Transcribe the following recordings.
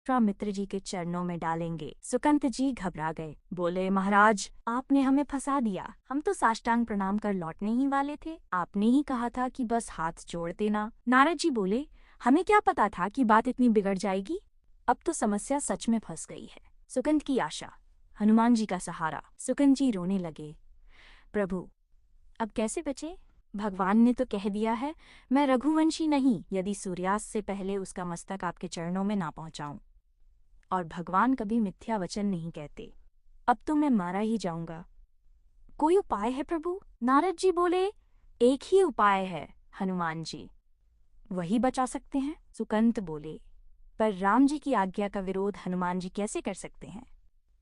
मित्र जी के चरणों में डालेंगे। सुकंत जी घबरा गए, बोले, महाराज आपने हमें फंसा दिया। हम तो साष्टांग प्रणाम कर लौटने ही वाले थे। आपने ही कहा था कि बस हाथ जोड़ देना। नारद जी बोले, हमें क्या पता था कि बात इतनी बिगड़ जाएगी। अब तो समस्या सच में फंस गई है। सुकंत की आशा, हनुमान जी का सहारा। सुकंत जी रोने लगे, प्रभु अब कैसे बचे? भगवान ने तो कह दिया है, मैं रघुवंशी नहीं यदि सूर्यास्त से पहले उसका मस्तक आपके चरणों में ना पहुंचाऊं। और भगवान कभी मिथ्या वचन नहीं कहते। अब तो मैं मारा ही जाऊंगा। कोई उपाय है प्रभु? नारद जी बोले, एक ही उपाय है हनुमान जी, वही बचा सकते हैं। सुकंत बोले, पर राम जी की आज्ञा का विरोध हनुमान जी कैसे कर सकते हैं?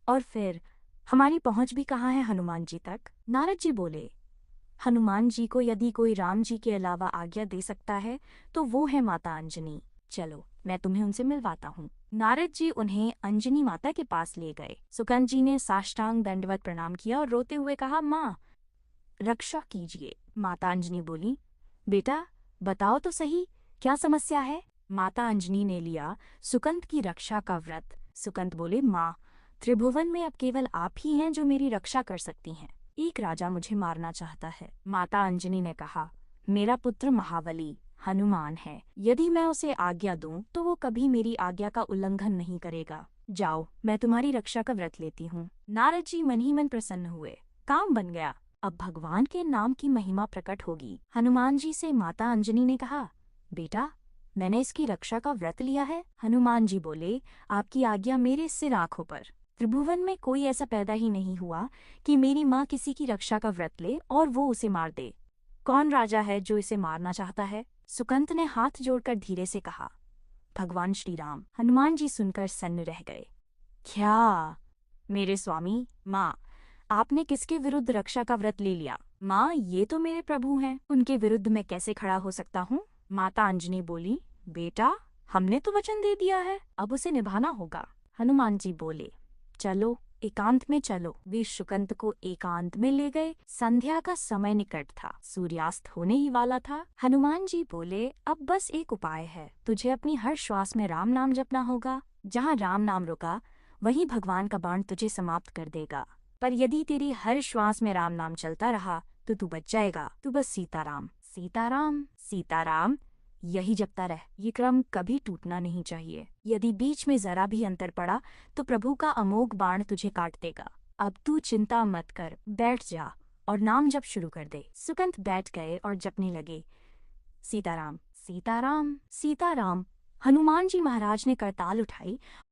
और फिर हमारी पहुंच भी कहाँ है हनुमान जी तक? नारद जी बोले, हनुमान जी को यदि कोई राम जी के अलावा आज्ञा दे सकता है तो वो है माता अंजनी। चलो मैं तुम्हें उनसे मिलवाता हूँ। नारद जी उन्हें अंजनी माता के पास ले गए। सुकंत जी ने साष्टांग दंडवत प्रणाम किया और रोते हुए कहा, माँ रक्षा कीजिए। माता अंजनी बोली, बेटा बताओ तो सही, क्या समस्या है? माता अंजनी ने लिया सुकंत की रक्षा का व्रत। सुकंत बोले, माँ त्रिभुवन में अब केवल आप ही हैं जो मेरी रक्षा कर सकती हैं। एक राजा मुझे मारना चाहता है। माता अंजनी ने कहा, मेरा पुत्र महाबली हनुमान है, यदि मैं उसे आज्ञा दूं तो वो कभी मेरी आज्ञा का उल्लंघन नहीं करेगा। जाओ मैं तुम्हारी रक्षा का व्रत लेती हूँ। नारद जी मन ही मन प्रसन्न हुए, काम बन गया। अब भगवान के नाम की महिमा प्रकट होगी। हनुमान जी से माता अंजनी ने कहा, बेटा मैंने इसकी रक्षा का व्रत लिया है। हनुमान जी बोले, आपकी आज्ञा मेरे सिर आंखों पर। त्रिभुवन में कोई ऐसा पैदा ही नहीं हुआ कि मेरी माँ किसी की रक्षा का व्रत ले और वो उसे मार दे। कौन राजा है जो इसे मारना चाहता है? सुकंत ने हाथ जोड़कर धीरे से कहा, भगवान श्री राम। हनुमान जी सुनकर सन्न रह गए। क्या? मेरे स्वामी, माँ आपने किसके विरुद्ध रक्षा का व्रत ले लिया? माँ ये तो मेरे प्रभु हैं, उनके विरुद्ध मैं कैसे खड़ा हो सकता हूँ? माता अंजनी बोली, बेटा हमने तो वचन दे दिया है, अब उसे निभाना होगा। हनुमान जी बोले, चलो एकांत में चलो। वे सुकंत को एकांत में ले गए। संध्या का समय निकट था, सूर्यास्त होने ही वाला था। हनुमान जी बोले, अब बस एक उपाय है, तुझे अपनी हर श्वास में राम नाम जपना होगा। जहाँ राम नाम रुका वहीं भगवान का बाण तुझे समाप्त कर देगा। पर यदि तेरी हर श्वास में राम नाम चलता रहा तो तू बच जाएगा। तू बस सीताराम सीताराम सीताराम यही जपता रह। ये क्रम कभी टूटना नहीं चाहिए। यदि बीच में जरा भी अंतर पड़ा तो प्रभु का अमोघ बाण तुझे काट देगा। अब तू चिंता मत कर, बैठ जा और नाम जप शुरू कर दे। सुकंत बैठ गए और जपने लगे, सीताराम सीताराम सीताराम। हनुमान जी महाराज ने करताल उठाई